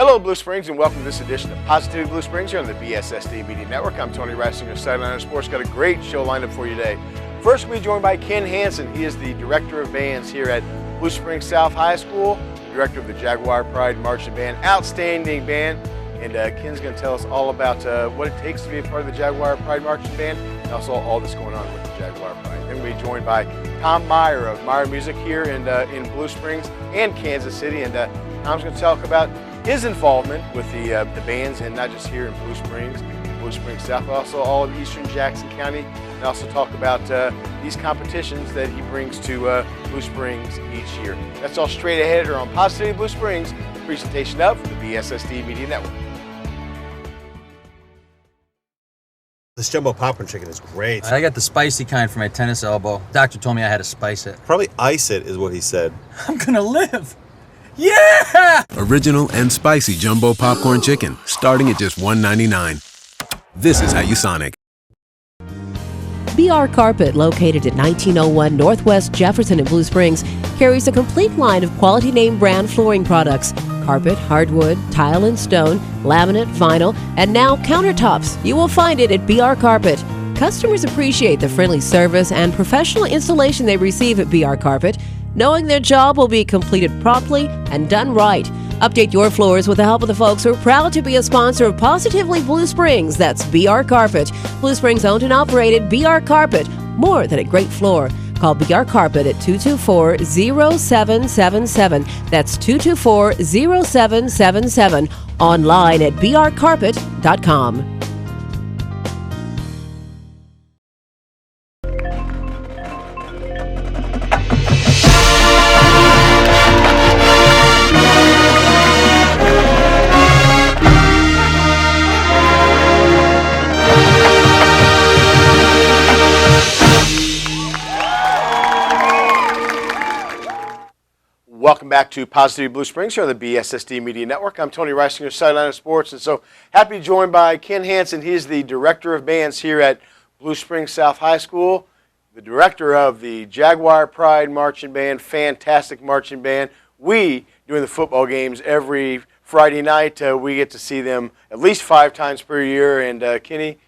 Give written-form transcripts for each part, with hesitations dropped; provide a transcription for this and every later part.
Hello, Blue Springs, and welcome to this edition of Positivity Blue Springs here on the BSSD Media Network. I'm Tony Wrisinger, Sideline Sports. Got a great show lined up for you today. First, we'll be joined by Ken Hansen. He is the Director of Bands here at Blue Springs South High School, Director of the Jaguar Pride Marching Band. Outstanding band. And Ken's going to tell us all about what it takes to be a part of the Jaguar Pride Marching Band, and also all that's going on with the Jaguar Pride. Then we'll be joined by Tom Meyer of Meyer Music here in Blue Springs and Kansas City. And Tom's going to talk about his involvement with the bands, and not just here in Blue Springs South, but also all of Eastern Jackson County, and also talk about these competitions that he brings to Blue Springs each year. That's all straight ahead here on Positivity Blue Springs, a presentation of the BSSD Media Network. This jumbo popcorn chicken is great. I got the spicy kind for my tennis elbow. Doctor told me I had to spice it. Probably ice it is what he said. I'm gonna live. Yeah! Original and spicy jumbo popcorn chicken, starting at just $1.99. This is how you Sonic. BR Carpet, located at 1901 Northwest Jefferson in Blue Springs, carries a complete line of quality name brand flooring products. Carpet, hardwood, tile and stone, laminate, vinyl, and now countertops. You will find it at BR Carpet. Customers appreciate the friendly service and professional installation they receive at BR Carpet, knowing their job will be completed promptly and done right. Update your floors with the help of the folks who are proud to be a sponsor of Positively Blue Springs. That's BR Carpet. Blue Springs owned and operated BR Carpet. More than a great floor. Call BR Carpet at 224-0777. That's 224-0777. Online at brcarpet.com. Welcome back to Positivity Blue Springs here on the BSSD Media Network. I'm Tony Wrisinger, Sideline Sports, and so happy to be joined by Ken Hansen. He is the Director of Bands here at Blue Springs South High School, the Director of the Jaguar Pride Marching Band, fantastic marching band. We, during the football games every Friday night, we get to see them at least 5 times per year. And Kenny,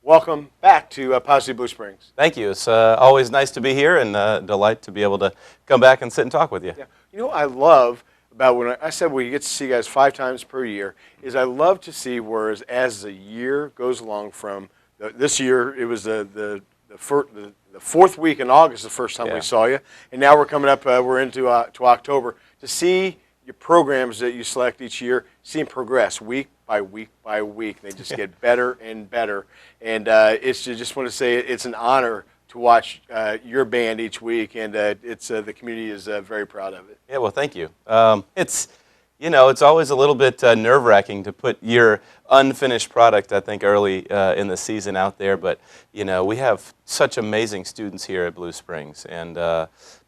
welcome back to Positivity Blue Springs. Thank you. It's always nice to be here, and a delight to be able to come back and sit and talk with you. Yeah. You know what I love about when I said we get to see you guys 5 times per year is I love to see whereas as the year goes along from this year it was the 4th week in August the first time we saw you, and now we're coming up we're into to October to see your programs that you select each year, see them progress week by week by week. They just get better and better, and it's just want to say it's an honor to watch your band each week, and it's the community is very proud of it. Yeah, well, thank you. It's always a little bit nerve-wracking to put your unfinished product, I think, early in the season out there. But we have such amazing students here at Blue Springs, and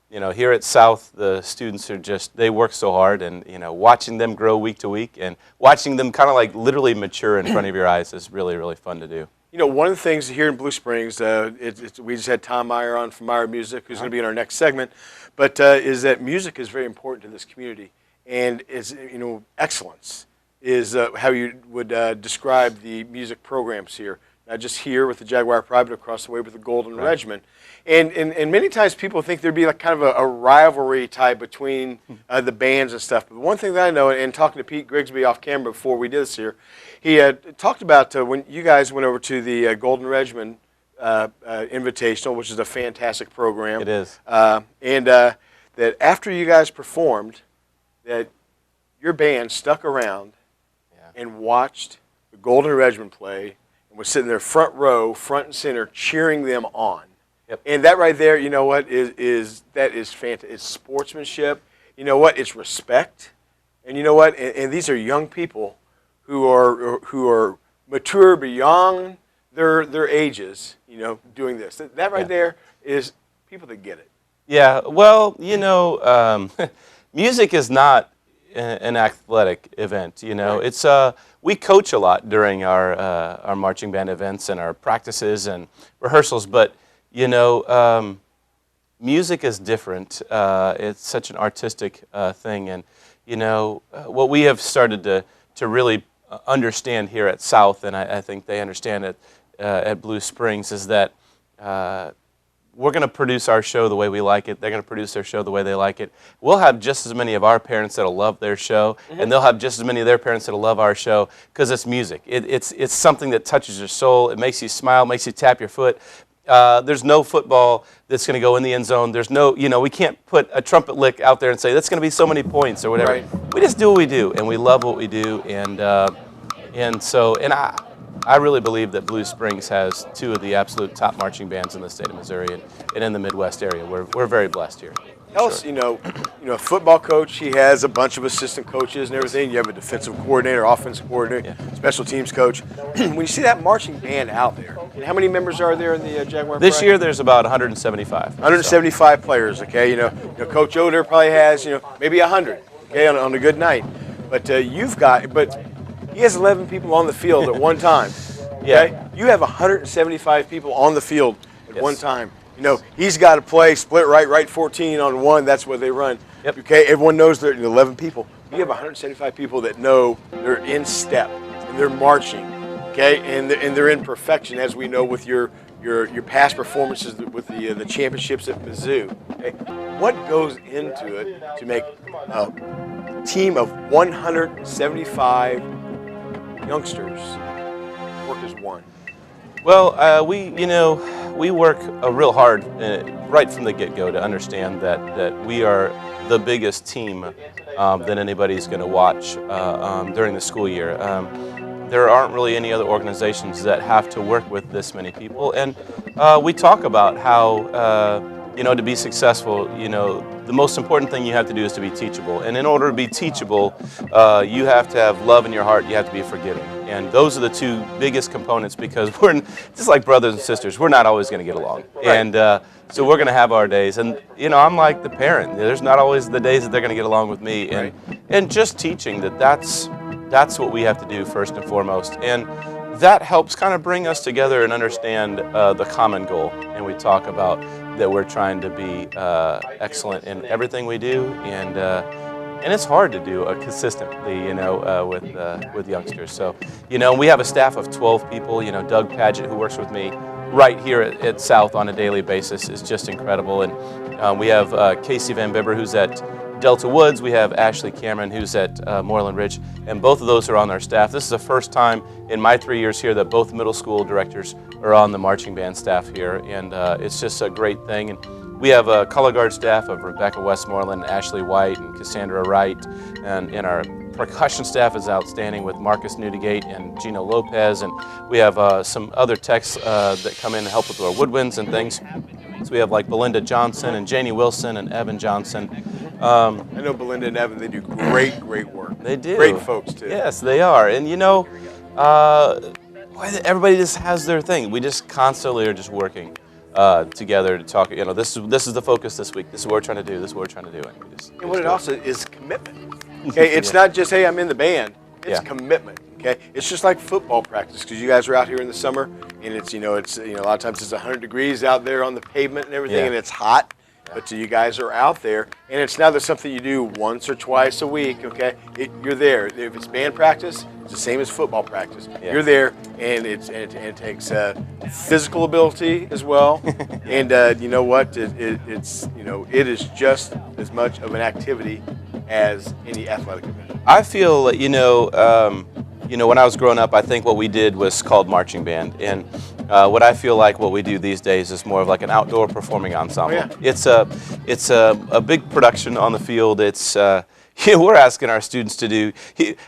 here at South, the students are they work so hard, and watching them grow week to week and watching them kind of like literally mature in front of your eyes is really, really fun to do. One of the things here in Blue Springs, we just had Tom Meyer on from Meyer Music, who's going to be in our next segment, but is that music is very important to this community, and excellence is how you would describe the music programs here, not just here with the Jaguar Pride, but across the way with the Golden Regiment. And many times people think there'd be like kind of a rivalry type between the bands and stuff. But one thing that I know, and talking to Pete Grigsby off camera before we did this here, he talked about when you guys went over to the Golden Regiment Invitational, which is a fantastic program. It is. And that after you guys performed, that your band stuck around and watched the Golden Regiment play and was sitting there front row, front and center, cheering them on. Yep. And that right there, you know what, is fantastic. It's sportsmanship. You know what, it's respect. And you know what, and these are young people who are mature beyond their ages, doing this. That right there is people that get it. Yeah, well, music is not an athletic event. It's we coach a lot during our marching band events and our practices and rehearsals, but music is different. It's such an artistic thing, and what we have started to to really understand here at South, and I think they understand it at Blue Springs, is that we're going to produce our show the way we like it. They're going to produce their show the way they like it. We'll have just as many of our parents that'll love their show, and they'll have just as many of their parents that'll love our show, because it's music. It's something that touches your soul. It makes you smile, makes you tap your foot. There's no football that's going to go in the end zone. There's no, we can't put a trumpet lick out there and say that's going to be so many points or whatever. Right. We just do what we do, and we love what we do, and I really believe that Blue Springs has two of the absolute top marching bands in the state of Missouri and in the Midwest area. We're very blessed here. Tell us, a football coach, he has a bunch of assistant coaches and everything. You have a defensive coordinator, offensive coordinator, special teams coach. When you see that marching band out there, and how many members are there in the Jaguar? This year there's about 175. 175 players, okay? Coach Oder probably has, maybe 100, okay, on a good night. But he has 11 people on the field at one time. Okay? Yeah. You have 175 people on the field at one time. He's got to play split right 14 on one. That's what they run. Yep. Okay, everyone knows they're 11 people. You have 175 people that know they're in step and they're marching. Okay, and they're in perfection, as we know with your past performances with the championships at Mizzou. Okay, what goes into it to make a team of 175 youngsters work as one? Well, we work real hard right from the get-go to understand that we are the biggest team that anybody's going to watch during the school year. There aren't really any other organizations that have to work with this many people, and we talk about how to be successful, the most important thing you have to do is to be teachable. And in order to be teachable, you have to have love in your heart. You have to be forgiving. And those are the two biggest components, because we're just like brothers and sisters. We're not always going to get along. Right. And so we're going to have our days. And, I'm like the parent. There's not always the days that they're going to get along with me. And just teaching that's what we have to do first and foremost. And that helps kind of bring us together and understand the common goal. And we talk about that we're trying to be excellent in everything we do, and it's hard to do consistently, with youngsters. So, we have a staff of 12 people. Doug Padgett, who works with me right here at South on a daily basis, is just incredible. And we have Casey Van Bibber, who's at Delta Woods. We have Ashley Cameron, who's at Moreland Ridge, and both of those are on our staff. This is the first time in my 3 years here that both middle school directors are on the marching band staff here, and it's just a great thing. And we have a color guard staff of Rebecca Westmoreland, Ashley White, and Cassandra Wright, and our percussion staff is outstanding with Marcus Newdigate and Gino Lopez, and we have some other techs that come in and help with our woodwinds and things. So we have like Belinda Johnson and Janie Wilson and Evan Johnson. I know Belinda and Evan, they do great work. They do. Great folks, too. Yes, they are. And everybody just has their thing. We just constantly are just working together to talk. This is the focus this week. This is what we're trying to do. This is what we're trying to do. And what it also is commitment. Okay, it's not just, hey, I'm in the band. It's commitment. Okay, it's just like football practice, because you guys are out here in the summer, and it's a lot of times it's 100 degrees out there on the pavement and everything, and it's hot. But you guys are out there, and it's not just something you do once or twice a week, okay? You're there. If it's band practice, it's the same as football practice. Yeah. You're there, and it takes physical ability as well. And you know what? It is just as much of an activity as any athletic event. I feel, when I was growing up, I think what we did was called marching band, and what I feel like what we do these days is more of like an outdoor performing ensemble. Oh, yeah. It's a big production on the field. It's we're asking our students to do.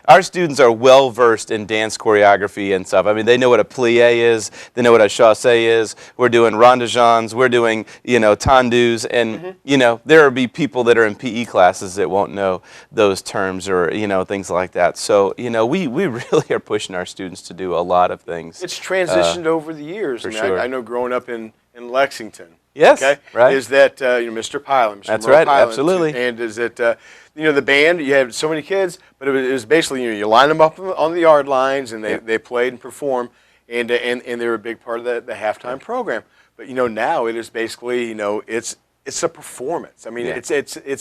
Our students are well versed in dance choreography and stuff. I mean, they know what a plie is. They know what a chasse is. We're doing rondejons. We're doing tendus, and there will be people that are in PE classes that won't know those terms or things like that. So we really are pushing our students to do a lot of things. It's transitioned over the years. For sure. I know growing up in Lexington. Yes, okay? right. Is that Mr. Pilot? Mr. That's Merle right, Pilot, absolutely. And is it the band? You had so many kids, but it was basically you line them up on the yard lines, and they played and performed, and they were a big part of the halftime program. But now it is basically it's a performance. I mean it's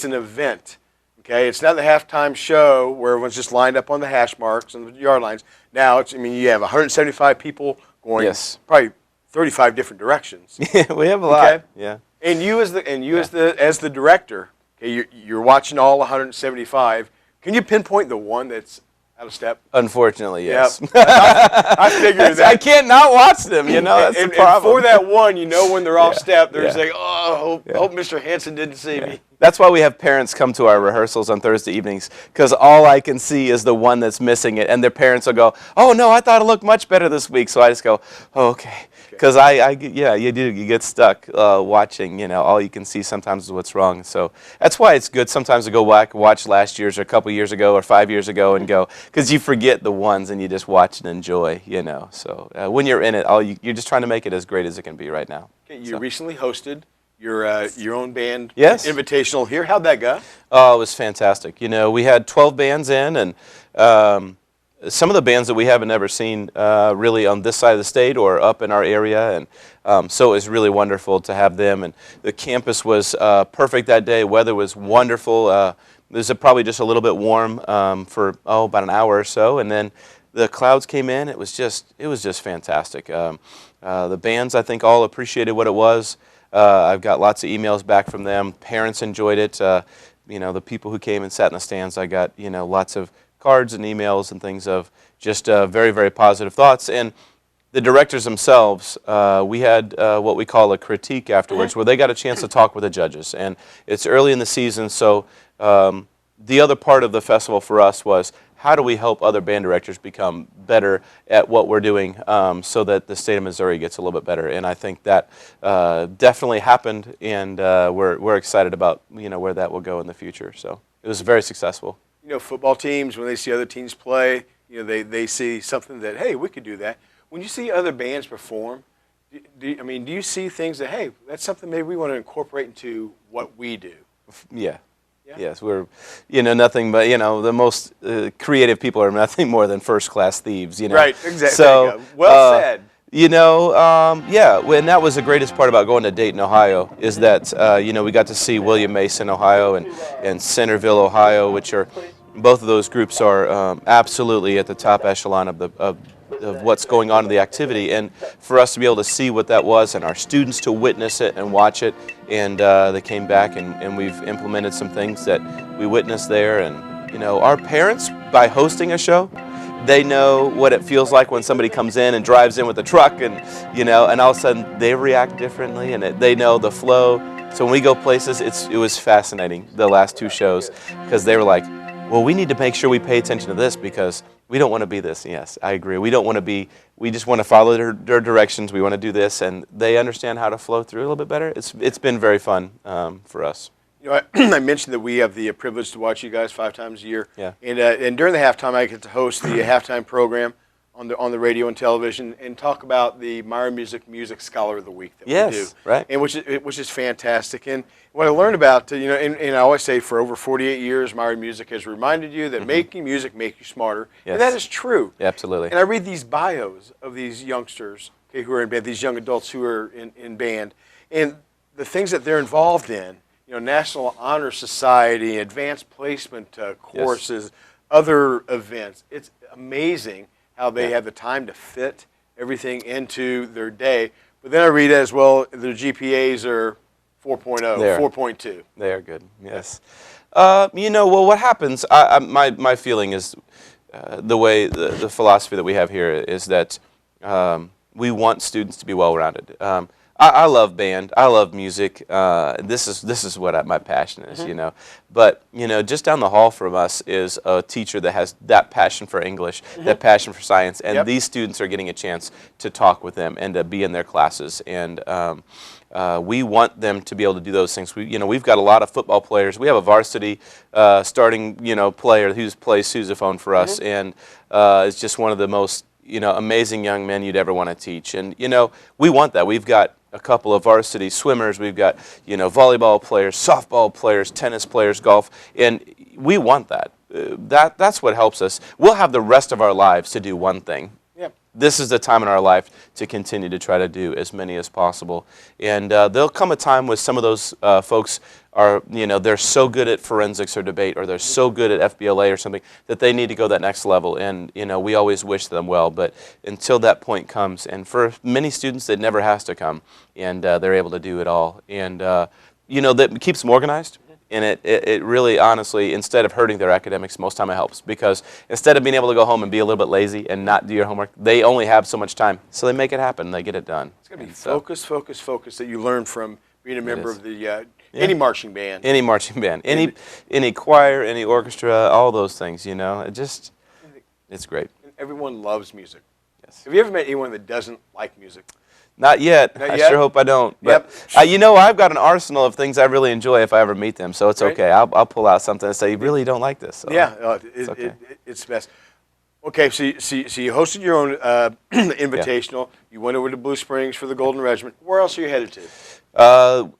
an event. Okay, it's not the halftime show where everyone's just lined up on the hash marks and the yard lines. Now it's, I mean, you have 175 people going probably 35 different directions. Yeah, we have a lot. Okay? Yeah. And you as the director, okay, you're watching all 175. Can you pinpoint the one that's out of step? Unfortunately, yes. Yep. I figured that. I can't not watch them, you know, that's the problem. And for that one, you know when they're off step, they're just Yeah. like, oh, hope Mr. Hansen didn't see me. That's why we have parents come to our rehearsals on Thursday evenings, because all I can see is the one that's missing it, and their parents will go, oh, no, I thought it looked much better this week. So I just go, oh, okay. Because you do. You get stuck watching, you know, all you can see sometimes is what's wrong. So that's why it's good sometimes to go back, watch last year's or a couple years ago or 5 years ago and go, because you forget the ones and you just watch and enjoy, you know. So when you're in it, you're just trying to make it as great as it can be right now. Okay, you recently hosted your own band invitational here. How'd that go? Oh, it was fantastic. You know, we had 12 bands in, and some of the bands that we haven't ever seen really on this side of the state or up in our area, and so it was really wonderful to have them. And the campus was perfect that day. Weather was wonderful. It was probably just a little bit warm for about an hour or so, and then the clouds came in. It was just fantastic. The bands, I think, all appreciated what it was. I've got lots of emails back from them. Parents enjoyed it. You know, the people who came and sat in the stands, I got, you know, lots of cards and emails and things of just very, very positive thoughts. And the directors themselves, we had what we call a critique afterwards, where they got a chance to talk with the judges. And it's early in the season, so the other part of the festival for us was, how do we help other band directors become better at what we're doing so that the state of Missouri gets a little bit better? And I think that definitely happened, and we're excited about, you know, where that will go in the future. So it was very successful. You know, football teams, when they see other teams play, you know, they see something that, hey, we could do that. When you see other bands perform, do you see things that, hey, that's something maybe we want to incorporate into what we do? Yeah. Yes, we're, you know, nothing but, you know, the most creative people are nothing more than first-class thieves, you know. Right, exactly. So, well said. You know, and that was the greatest part about going to Dayton, Ohio, is that, you know, we got to see William Mason, Ohio, and Centerville, Ohio, which are, both of those groups are absolutely at the top echelon of what's going on in the activity. And for us to be able to see what that was, and our students to witness it and watch it, and they came back, and we've implemented some things that we witnessed there. And, you know, our parents, by hosting a show, they know what it feels like when somebody comes in and drives in with a truck, and, you know, and all of a sudden they react differently, and they know the flow. So when we go places, it was fascinating, the last two shows, because they were like, well, we need to make sure we pay attention to this, because we don't want to be this. Yes, I agree. We don't want to be, we just want to follow their directions. We want to do this, and they understand how to flow through a little bit better. It's been very fun for us. You know, I mentioned that we have the privilege to watch you guys 5 times a year. Yeah. And during the halftime, I get to host the halftime program on the radio and television and talk about the Meyer Music Scholar of the Week that we do. Right. And which is fantastic. And what I learned about, you know, and I always say for over 48 years, Meyer Music has reminded you that making music makes you smarter. Yes. And that is true. Yeah, absolutely. And I read these bios of these youngsters, okay, who are in band, these young adults who are in band, and the things that they're involved in. You know, National Honor Society, advanced placement courses, other events. It's amazing how they have the time to fit everything into their day. But then I read as well, their GPAs are 4.0, 4.2. They are good, yes. You know, well, what happens, my feeling is the way, the philosophy that we have here is that we want students to be well-rounded. I love band. I love music. This is what my passion is, you know. But, you know, just down the hall from us is a teacher that has that passion for English, that passion for science, and these students are getting a chance to talk with them and to be in their classes. And we want them to be able to do those things. We've got a lot of football players. We have a varsity starting, you know, player who plays sousaphone for us, and is just one of the most, you know, amazing young men you'd ever want to teach. And, you know, we want that. We've got a couple of varsity swimmers. We've got, you know, volleyball players, softball players, tennis players, golf, and we want that. That's what helps us. We'll have the rest of our lives to do one thing. Yep. this is the time in our life to continue to try to do as many as possible. And there'll come a time with some of those folks are, they're so good at forensics or debate, or they're so good at FBLA or something that they need to go that next level. And, we always wish them well. But until that point comes, and for many students, it never has to come, and they're able to do it all. And, that keeps them organized. And it really, honestly, instead of hurting their academics, most time it helps. Because instead of being able to go home and be a little bit lazy and not do your homework, they only have so much time. So they make it happen. They get it done. It's going to be focus that you learn from being a member of the any marching band. Any marching band. Any choir, any orchestra, all those things, it's great. Everyone loves music. Yes. Have you ever met anyone that doesn't like music? Not yet. Not I yet? sure hope I don't. But I've got an arsenal of things I really enjoy if I ever meet them, so it's okay. I'll pull out something and say, you really don't like this. So It's okay. It's best. Okay, so you hosted your own invitational. Yeah. You went over to Blue Springs for the Golden Regiment. Where else are you headed to?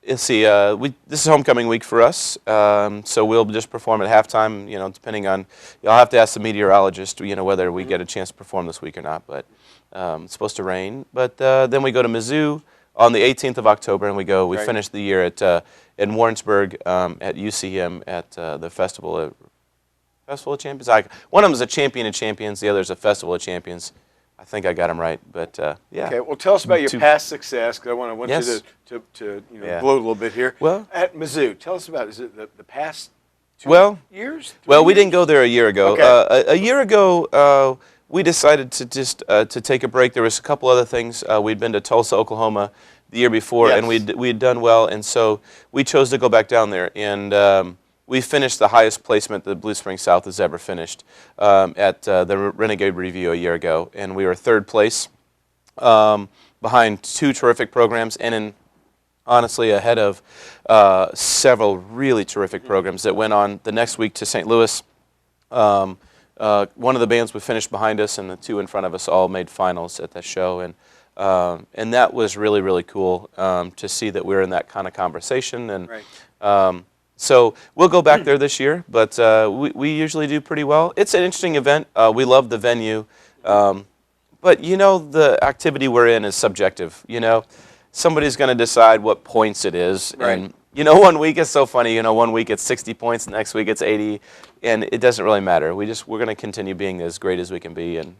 Let's see. This is homecoming week for us, so we'll just perform at halftime. Depending on, I'll have to ask the meteorologist, whether we get a chance to perform this week or not. But it's supposed to rain. But then we go to Mizzou on the 18th of October, and we finish the year in Warrensburg at UCM at the Festival of Champions. One of them is a Champion of Champions. The other is a Festival of Champions. I think I got them right, but yeah. Okay, well, tell us about your past success, because I want Yes. you to gloat a little bit here. Well, at Mizzou, tell us about, is it the past 2 years? Well, we didn't go there a year ago. Okay. A year ago, we decided to just to take a break. There was a couple other things. We'd been to Tulsa, Oklahoma the year before, and we'd done well, and so we chose to go back down there. And we finished the highest placement that Blue Springs South has ever finished at the Renegade Review a year ago, and we were third place behind two terrific programs, and honestly ahead of several really terrific programs that went on the next week to St. Louis. One of the bands would finish behind us, and the two in front of us all made finals at that show, and that was really, really cool to see that we were in that kind of conversation. And so we'll go back there this year, but we usually do pretty well. It's an interesting event. We love the venue, but the activity we're in is subjective. Somebody's going to decide what points it is, and one week it's so funny. One week it's 60 points, the next week it's 80, and it doesn't really matter. We're going to continue being as great as we can be, and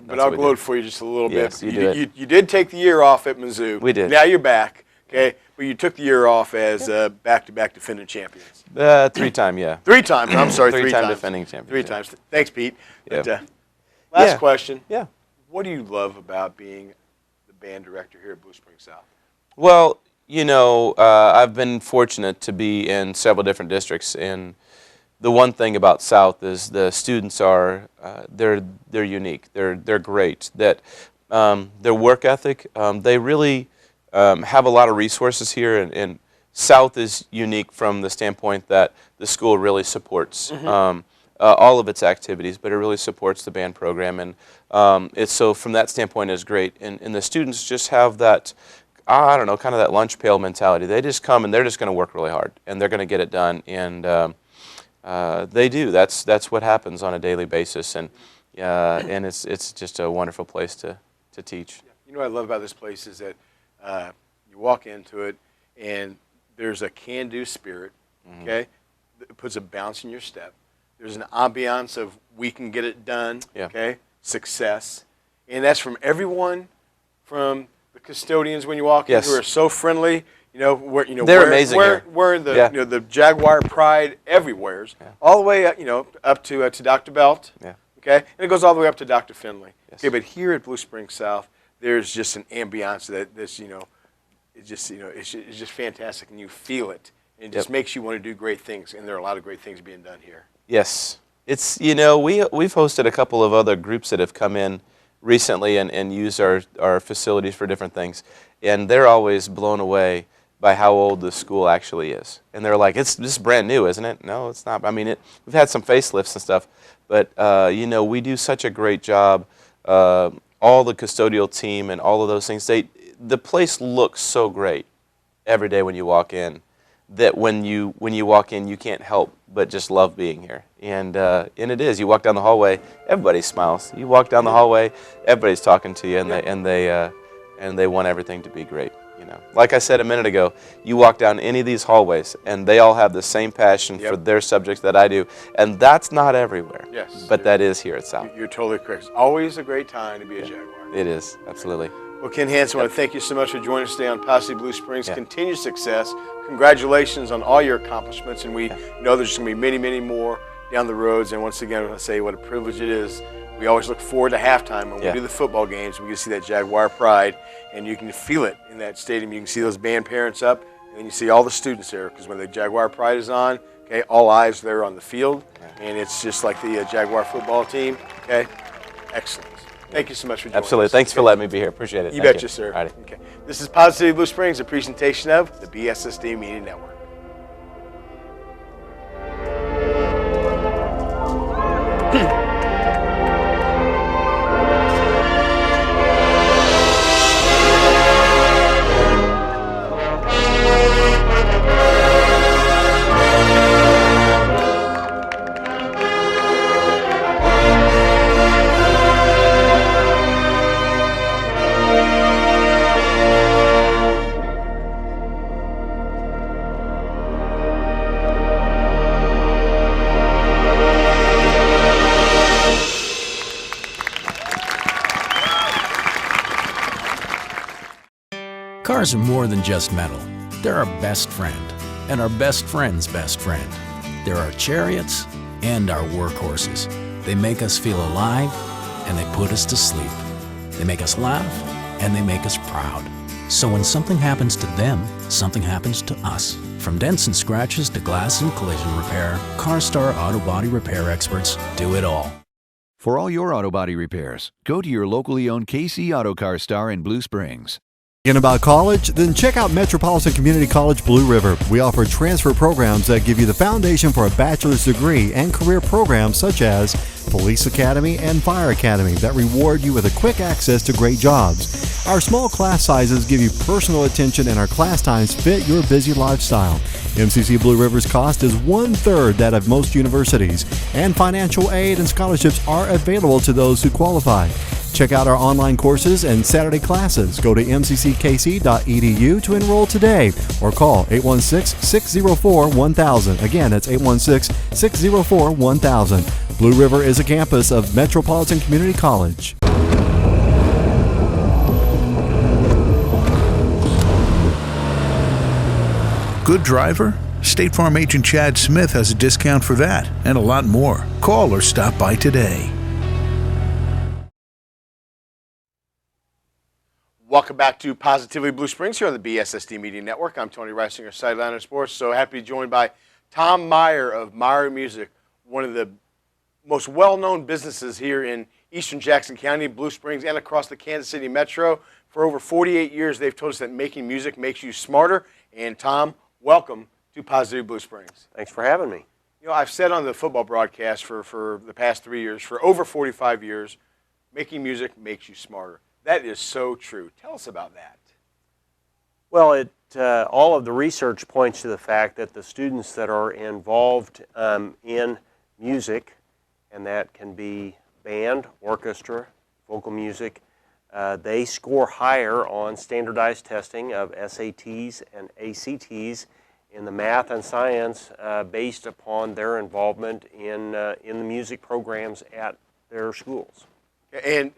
but I'll gloat for you just a little Yes, bit. You did take the year off at Mizzou. We did. Now you're back. Okay, but you took the year off as back-to-back defending champions. 3-time, yeah. 3 times. I'm sorry, 3 Three-time times. defending champions. 3 times. Thanks, Pete. Yeah. But, last question. Yeah. What do you love about being the band director here at Blue Springs South? Well, I've been fortunate to be in several different districts, and the one thing about South is the students are they're unique. They're great. That their work ethic, they really have a lot of resources here, and South is unique from the standpoint that the school really supports all of its activities, but it really supports the band program, and so from that standpoint it's great. And the students just have that, I don't know, kind of that lunch pail mentality. They just come and they're just going to work really hard, and they're going to get it done, and they do. That's what happens on a daily basis, and it's just a wonderful place to teach. What I love about this place is that you walk into it, and there's a can-do spirit, okay? It puts a bounce in your step. There's an ambiance of we can get it done, okay? Success. And that's from everyone, from the custodians when you walk in, who are so friendly. They're amazing here. Wearing the the Jaguar pride everywhere, all the way up to Dr. Belt, okay? And it goes all the way up to Dr. Finley. Yes. Okay, but here at Blue Springs South, there's just an ambiance that's it's just fantastic, and you feel it. And it just makes you want to do great things, and there are a lot of great things being done here. Yes. It's, we've hosted a couple of other groups that have come in recently and used our facilities for different things, and they're always blown away by how old the school actually is. And they're like, this is brand new, isn't it? No, it's not. I mean, we've had some facelifts and stuff, but, we do such a great job. All the custodial team and all of those things, the place looks so great every day when you walk in, that when you walk in, you can't help but just love being here. And it is. You walk down the hallway, everybody smiles. You walk down the hallway, everybody's talking to you, and they want everything to be great. You know, like I said a minute ago, you walk down any of these hallways, and they all have the same passion for their subjects that I do, and that's not everywhere. Yes, but that is here at South. You're totally correct. It's always a great time to be a Jaguar. It is, absolutely. Well, Ken Hansen, I want to thank you so much for joining us today on Positive Blue Springs. Continued success. Congratulations on all your accomplishments, and we know there's going to be many, many more down the roads. And once again, I want to say what a privilege it is. We always look forward to halftime when we do the football games. We can see that Jaguar pride, and you can feel it in that stadium. You can see those band parents up, and you see all the students there, because when the Jaguar pride is on, okay, all eyes there on the field, and it's just like the Jaguar football team. Okay, excellent. Thank you so much for joining Absolutely. us. Thanks for letting me be here. Appreciate it. You Thank betcha, sir. Alrighty. Okay. This is Positive Blue Springs, a presentation of the BSSD Media Network. Cars are more than just metal. They're our best friend, and our best friend's best friend. They're our chariots and our workhorses. They make us feel alive, and they put us to sleep. They make us laugh, and they make us proud. So when something happens to them, something happens to us. From dents and scratches to glass and collision repair, CarStar Auto Body Repair experts do it all. For all your auto body repairs, go to your locally owned KC Auto CarStar in Blue Springs. Thinking about college? Then check out Metropolitan Community College Blue River. We offer transfer programs that give you the foundation for a bachelor's degree and career programs such as Police Academy and Fire Academy that reward you with a quick access to great jobs. Our small class sizes give you personal attention and our class times fit your busy lifestyle. MCC Blue River's cost is 1/3 that of most universities, and financial aid and scholarships are available to those who qualify. Check out our online courses and Saturday classes. Go to mcckc.edu to enroll today or call 816-604-1000. Again, that's 816-604-1000. Blue River is a campus of Metropolitan Community College. Good driver? State Farm agent Chad Smith has a discount for that and a lot more. Call or stop by today. Welcome back to Positively Blue Springs here on the BSSD Media Network. I'm Tony Wrisinger, Sideliner Sports. So happy to be joined by Tom Meyer of Meyer Music, one of the most well-known businesses here in eastern Jackson County, Blue Springs, and across the Kansas City Metro. For over 48 years, they've told us that making music makes you smarter. And Tom, welcome to Positive Blue Springs. Thanks for having me. You know, I've said on the football broadcast for the past 3 years, for over 45 years, making music makes you smarter. That is so true. Tell us about that. Well, all of the research points to the fact that the students that are involved in music, and that can be band, orchestra, vocal music, they score higher on standardized testing of SATs and ACTs in the math and science based upon their involvement in the music programs at their schools. And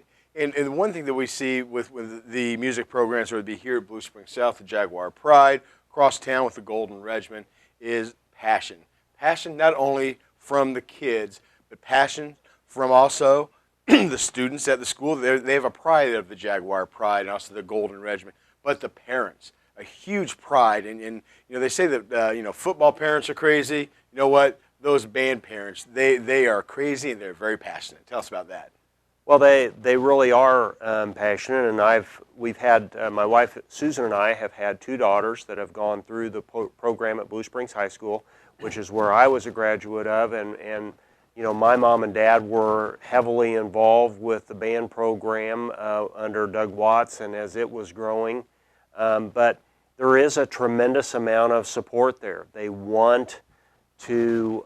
one thing that we see with the music programs, whether it be here at Blue Springs South, the Jaguar Pride, across town with the Golden Regiment, is passion. Passion not only from the kids, but passion from also the students at the school. They have a pride of the Jaguar Pride and also the Golden Regiment, but the parents, a huge pride. And you know, they say that football parents are crazy. You know what? Those band parents, they are crazy and they're very passionate. Tell us about that. Well, they really are passionate, and we've had my wife Susan and I have had 2 daughters that have gone through the program at Blue Springs High School, which is where I was a graduate of, and you know, my mom and dad were heavily involved with the band program under Doug Watts and as it was growing, but there is a tremendous amount of support there. They want to,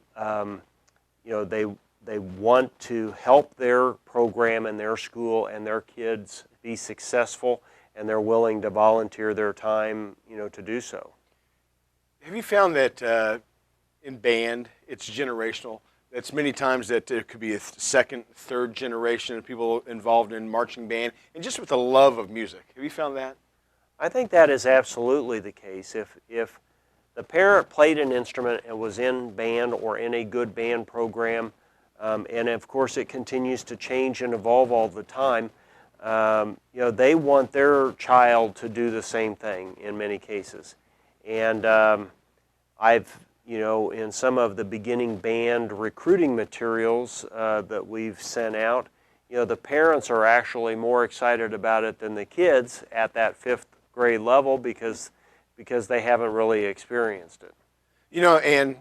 they want to help their program and their school and their kids be successful, and they're willing to volunteer their time, to do so. Have you found that in band, it's generational? It's many times that there could be a second, third generation of people involved in marching band, and just with the love of music. Have you found that? I think that is absolutely the case. If the parent played an instrument and was in band or in a good band program, and of course it continues to change and evolve all the time, they want their child to do the same thing in many cases. And I've, in some of the beginning band recruiting materials that we've sent out, the parents are actually more excited about it than the kids at that 5th grade level because they haven't really experienced it. And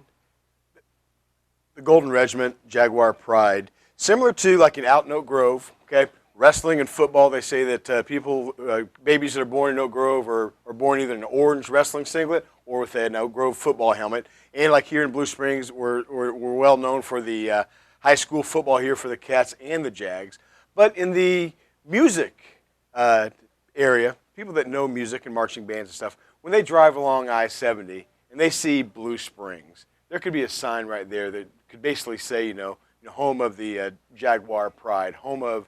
the Golden Regiment, Jaguar Pride, similar to like in out in Oak Grove, okay? Wrestling and football, they say that babies that are born in Oak Grove are born either in an orange wrestling singlet or with an Oak Grove football helmet. And like here in Blue Springs, we're well known for the high school football here for the Cats and the Jags. But in the music area, people that know music and marching bands and stuff, when they drive along I-70 and they see Blue Springs, there could be a sign right there that could basically say, home of the Jaguar Pride, home of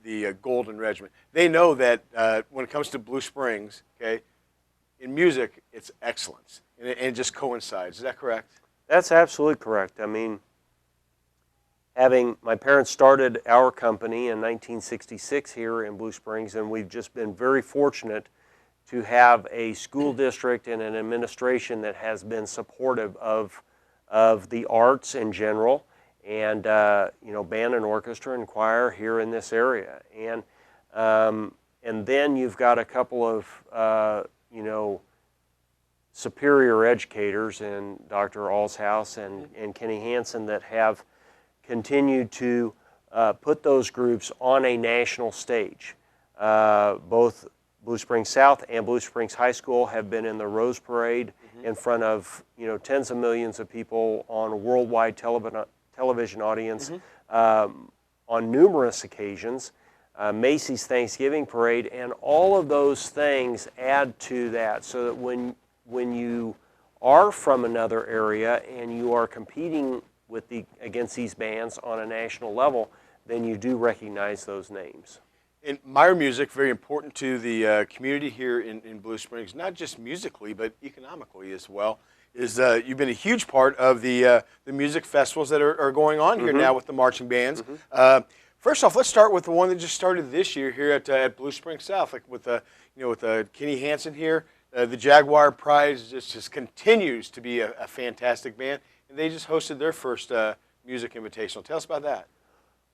the Golden Regiment. They know that when it comes to Blue Springs, okay, in music, it's excellence, and it just coincides. Is that correct? That's absolutely correct. I mean, my parents started our company in 1966 here in Blue Springs, and we've just been very fortunate to have a school district and an administration that has been supportive of the arts in general, and band and orchestra and choir here in this area. And then you've got a couple of superior educators in Dr. Allshouse and Kenny Hansen that have continued to put those groups on a national stage. Both Blue Springs South and Blue Springs High School have been in the Rose Parade in front of tens of millions of people on a worldwide television audience on numerous occasions. Macy's Thanksgiving Parade, and all of those things add to that, so that when you are from another area and you are competing against these bands on a national level, then you do recognize those names. And Meyer Music, very important to the community here in Blue Springs, not just musically, but economically as well. You've been a huge part of the music festivals that are going on here now with the marching bands. First off, let's start with the one that just started this year here at Blue Springs South, like with Kenny Hansen here. The Jaguar Prize just continues to be a fantastic band, and they just hosted their first music invitational. Tell us about that.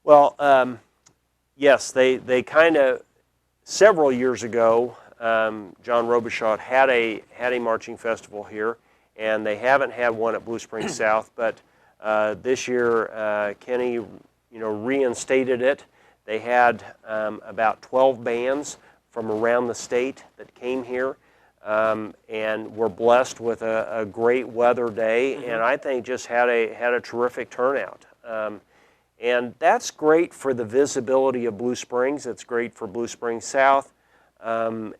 Well, yes, they kind of, several years ago, John Robichaud had a marching festival here, and they haven't had one at Blue Springs South, but this year Kenny reinstated it. They had about 12 bands from around the state that came here, and were blessed with a great weather day, and I think just had a terrific turnout. And that's great for the visibility of Blue Springs. It's great for Blue Springs South, and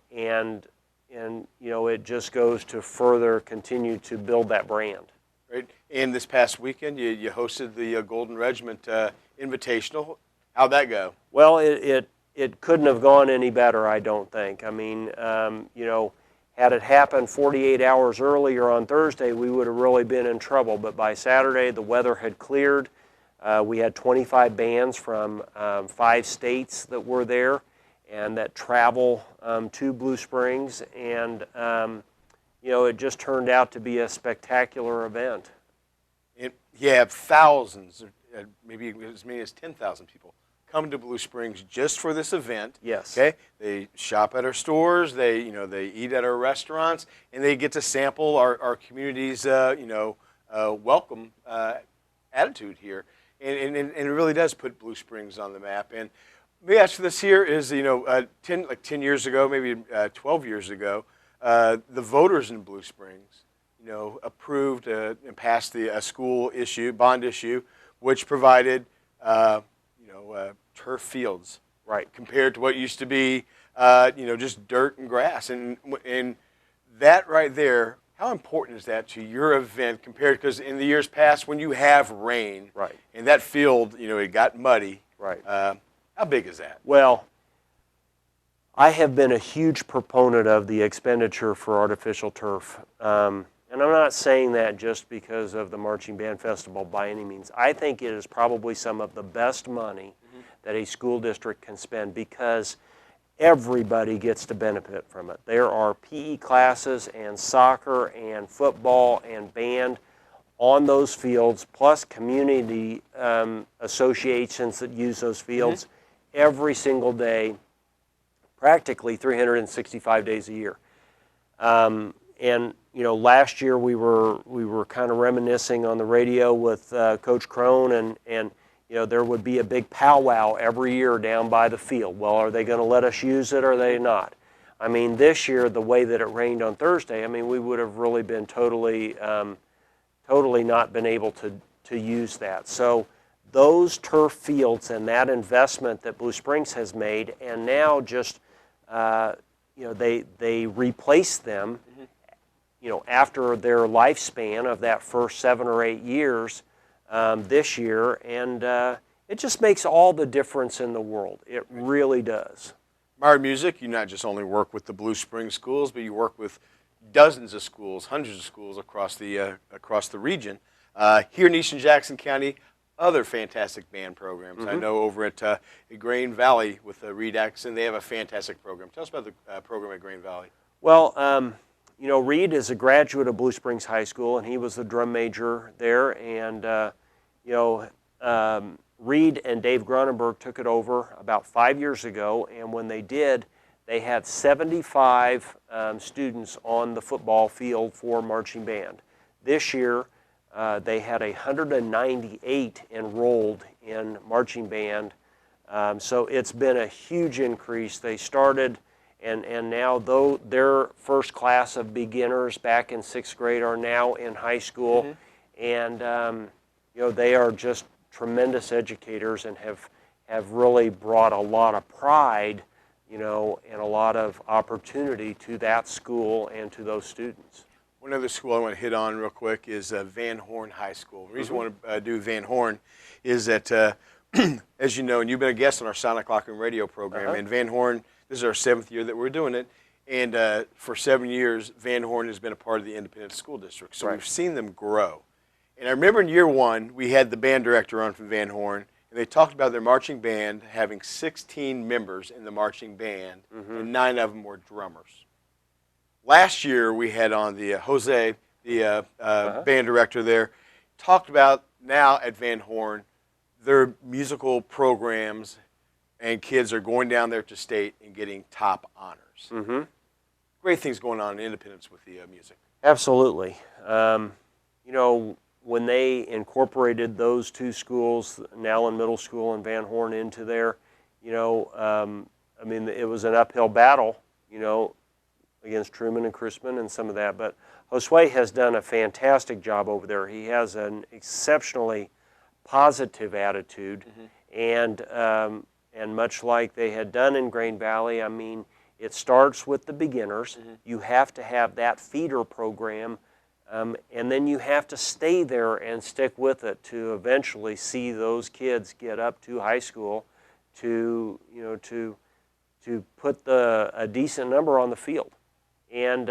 it just goes to further continue to build that brand. Right. And this past weekend, you hosted the Golden Regiment Invitational. How'd that go? Well, it couldn't have gone any better, I don't think. I mean, had it happened 48 hours earlier on Thursday, we would have really been in trouble. But by Saturday, the weather had cleared. We had 25 bands from 5 states that were there and that travel to Blue Springs. And, it just turned out to be a spectacular event. You have thousands, maybe as many as 10,000 people come to Blue Springs just for this event. Yes. Okay. They shop at our stores. They eat at our restaurants, and they get to sample our community's welcome attitude here, and it really does put Blue Springs on the map. And let me ask you this here: is 10 years ago, maybe 12 years ago, the voters in Blue Springs, approved and passed the school bond issue, which provided turf fields, right, compared to what used to be just dirt and grass, and that right there. How important is that to your event compared? Because in the years past, when you have rain, right, and that field, it got muddy, right. How big is that? Well, I have been a huge proponent of the expenditure for artificial turf. And I'm not saying that just because of the Marching Band Festival by any means. I think it is probably some of the best money that a school district can spend because everybody gets to benefit from it. There are PE classes and soccer and football and band on those fields, plus community associations that use those fields every single day, practically 365 days a year. And last year we were kind of reminiscing on the radio with Coach Crone, and there would be a big powwow every year down by the field. Well, are they going to let us use it or are they not? I mean, this year, the way that it rained on Thursday, I mean, we would have really been totally not been able to use that. So those turf fields and that investment that Blue Springs has made, and now just, they replace them, after their lifespan of that first 7 or 8 years, this year, and it just makes all the difference in the world. It really does. Meyer Music, you not just only work with the Blue Springs schools, but you work with dozens of schools, hundreds of schools across the region. Here in Eastern Jackson County, other fantastic band programs. I know over at Grain Valley with Reed Atkinson, they have a fantastic program. Tell us about the program at Grain Valley. Well, Reed is a graduate of Blue Springs High School, and he was the drum major there. And, Reed and Dave Grunenberg took it over about 5 years ago, and when they did, they had 75 students on the football field for marching band. This year, they had 198 enrolled in marching band, so it's been a huge increase. They started, and now though their first class of beginners back in 6th grade are now in high school, and they are just tremendous educators and have really brought a lot of pride, and a lot of opportunity to that school and to those students. One other school I want to hit on real quick is Van Horn High School. The reason I want to do Van Horn is that, as you know, and you've been a guest on our Sound O'Clock and radio program, and Van Horn, this is our 7th year that we're doing it, and for 7 years, Van Horn has been a part of the independent school district. So we've seen them grow. And I remember in year 1, we had the band director on from Van Horn, and they talked about their marching band having 16 members in the marching band, and 9 of them were drummers. Last year, we had on the Jose, the band director there, talked about now at Van Horn, their musical programs, and kids are going down there to state and getting top honors. Great things going on in Independence with the music. Absolutely. When they incorporated those 2 schools, Nowlin Middle School and Van Horn, into there, it was an uphill battle, against Truman and Chrisman and some of that. But Josue has done a fantastic job over there. He has an exceptionally positive attitude, and much like they had done in Grain Valley, it starts with the beginners. You have to have that feeder program. And then you have to stay there and stick with it to eventually see those kids get up to high school to put a decent number on the field. And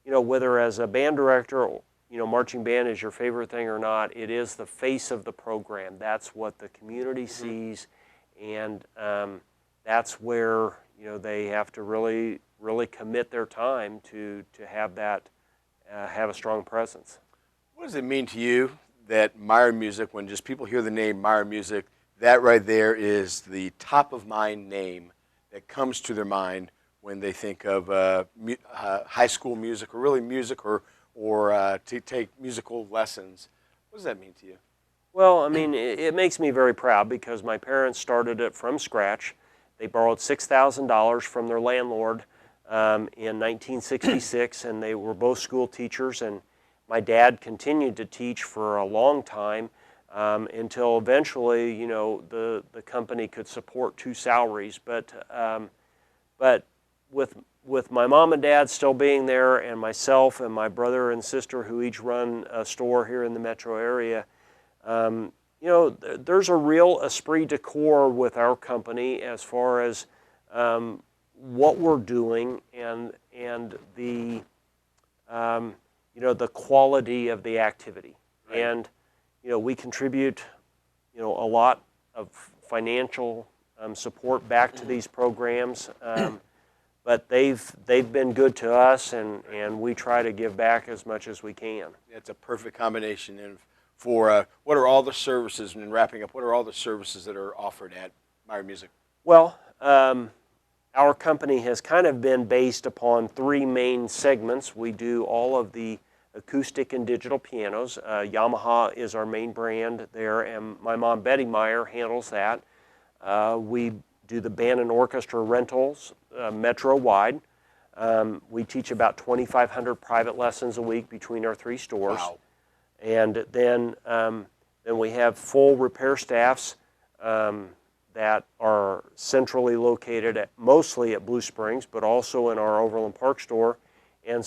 whether as a band director, marching band is your favorite thing or not, it is the face of the program. That's what the community sees, and that's where they have to really commit their time to have that. Have a strong presence. What does it mean to you that Meyer Music, when just people hear the name Meyer Music, that right there is the top of mind name that comes to their mind when they think of high school music, or really music, or to take musical lessons? What does that mean to you? Well, it makes me very proud because my parents started it from scratch. They borrowed $6,000 from their landlord in 1966, and they were both school teachers, and My dad continued to teach for a long time until eventually, you know, the company could support 2 salaries. But with my mom and dad still being there, and myself and my brother and sister who each run a store here in the metro area, you know, there's a real esprit de corps with our company as far as what we're doing and the you know, the quality of the activity. Right. And you know, we contribute, you know, a lot of financial support back to these programs, but they've been good to us, and we try to give back as much as we can. It's a perfect combination. And for what are all the services, and wrapping up, what are all the services that are offered at Meyer Music? Well, our company has kind of been based upon 3 main segments. We do all of the acoustic and digital pianos. Yamaha is our main brand there, and my mom, Betty Meyer, handles that. We do the band and orchestra rentals metro-wide. We teach about 2,500 private lessons a week between our 3 stores. Wow. And then we have full repair staffs that are centrally located mostly at Blue Springs, but also in our Overland Park store. And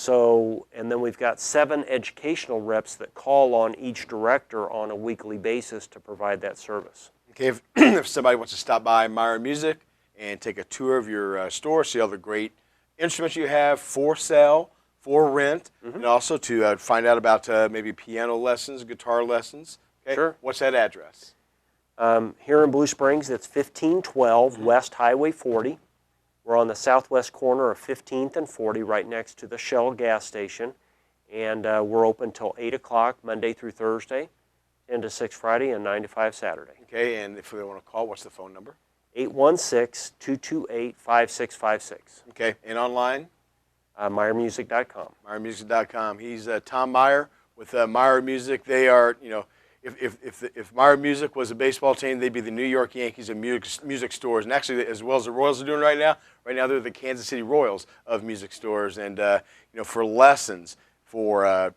then we've got 7 educational reps that call on each director on a weekly basis to provide that service. Okay, if somebody wants to stop by Meyer Music and take a tour of your store, see all the great instruments you have for sale, for rent, and also to find out about maybe piano lessons, guitar lessons. Okay? Sure. What's that address? Here in Blue Springs, it's 1512 West Highway 40. We're on the southwest corner of 15th and 40, right next to the Shell gas station. And we're open till 8 o'clock Monday through Thursday, 10 to 6 Friday, and 9 to 5 Saturday. Okay, and if they want to call, what's the phone number? 816-228-5656. Okay, and online? MeyerMusic.com. MeyerMusic.com. He's Tom Meyer with Meyer Music. They are, you know, if Meyer Music was a baseball team, they'd be the New York Yankees of music stores. And actually, as well as the Royals are doing right now they're the Kansas City Royals of music stores. And you know, for lessons, for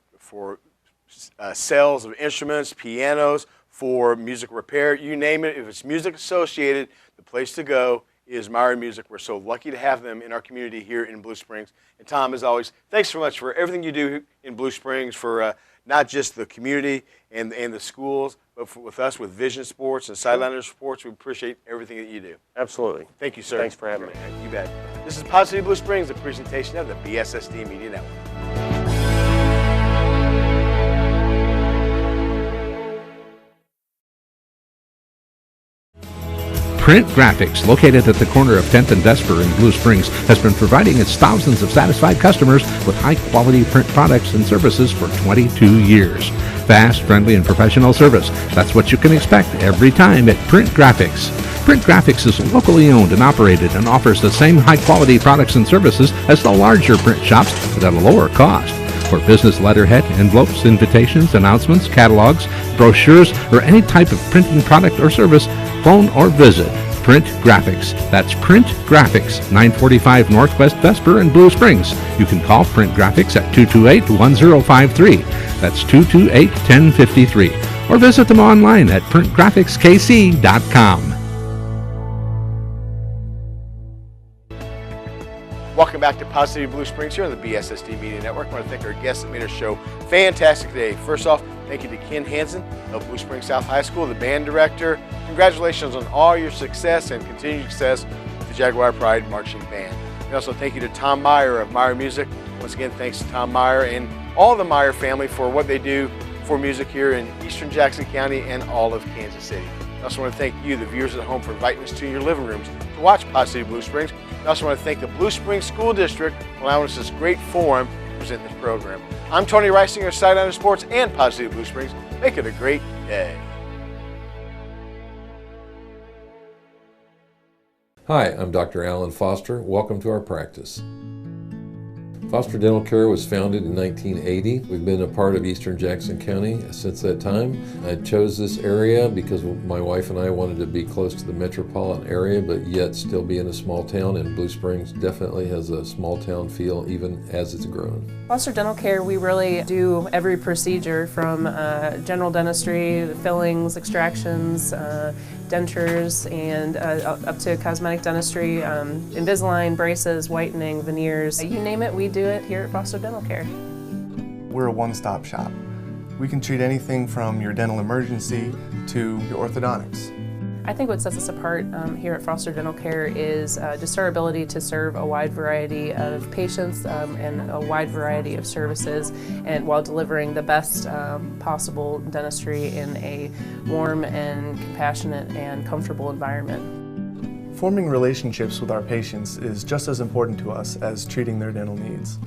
sales of instruments, pianos, for music repair, you name it. If it's music associated, the place to go is Meyer Music. We're so lucky to have them in our community here in Blue Springs. And Tom, as always, thanks so much for everything you do in Blue Springs for not just the community and the schools, but with us with Vision Sports and Sideliner Sports. We appreciate everything that you do. Absolutely. Thank you, sir. Thanks for having me. You bet. This is Positive Blue Springs, a presentation of the BSSD Media Network. Print Graphics, located at the corner of 10th and Vesper in Blue Springs, has been providing its thousands of satisfied customers with high-quality print products and services for 22 years. Fast, friendly, and professional service. That's what you can expect every time at Print Graphics. Print Graphics is locally owned and operated and offers the same high-quality products and services as the larger print shops, but at a lower cost. For business letterhead, envelopes, invitations, announcements, catalogs, brochures, or any type of printing product or service, phone or visit Print Graphics. That's Print Graphics, 945 Northwest Vesper in Blue Springs. You can call Print Graphics at 228-1053. That's 228-1053. Or visit them online at printgraphicskc.com. Welcome back to Positive Blue Springs here on the BSSD Media Network. I want to thank our guests that made our show fantastic today. First off, thank you to Ken Hansen of Blue Springs South High School, the band director. Congratulations on all your success and continued success with the Jaguar Pride Marching Band. And also thank you to Tom Meyer of Meyer Music. Once again, thanks to Tom Meyer and all the Meyer family for what they do for music here in eastern Jackson County and all of Kansas City. I also want to thank you, the viewers at home, for inviting us to your living rooms to watch Positive Blue Springs. I also want to thank the Blue Springs School District for allowing us this great forum to present this program. I'm Tony Wrisinger, Sideliner Sports and Positive Blue Springs. Make it a great day. Hi, I'm Dr. Alan Foster. Welcome to our practice. Foster Dental Care was founded in 1980. We've been a part of Eastern Jackson County since that time. I chose this area because my wife and I wanted to be close to the metropolitan area, but yet still be in a small town, and Blue Springs definitely has a small town feel even as it's grown. Foster Dental Care, we really do every procedure from general dentistry, fillings, extractions, dentures, and up to cosmetic dentistry, Invisalign, braces, whitening, veneers. You name it, we do it here at Foster Dental Care. We're a one-stop shop. We can treat anything from your dental emergency to your orthodontics. I think what sets us apart here at Foster Dental Care is just our ability to serve a wide variety of patients and a wide variety of services, and while delivering the best possible dentistry in a warm and compassionate and comfortable environment. Forming relationships with our patients is just as important to us as treating their dental needs.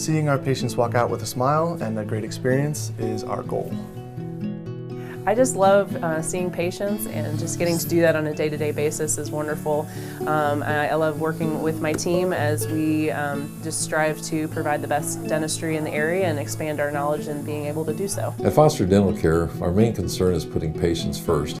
Seeing our patients walk out with a smile and a great experience is our goal. I just love seeing patients, and just getting to do that on a day-to-day basis is wonderful. I love working with my team as we just strive to provide the best dentistry in the area and expand our knowledge in being able to do so. At Foster Dental Care, our main concern is putting patients first.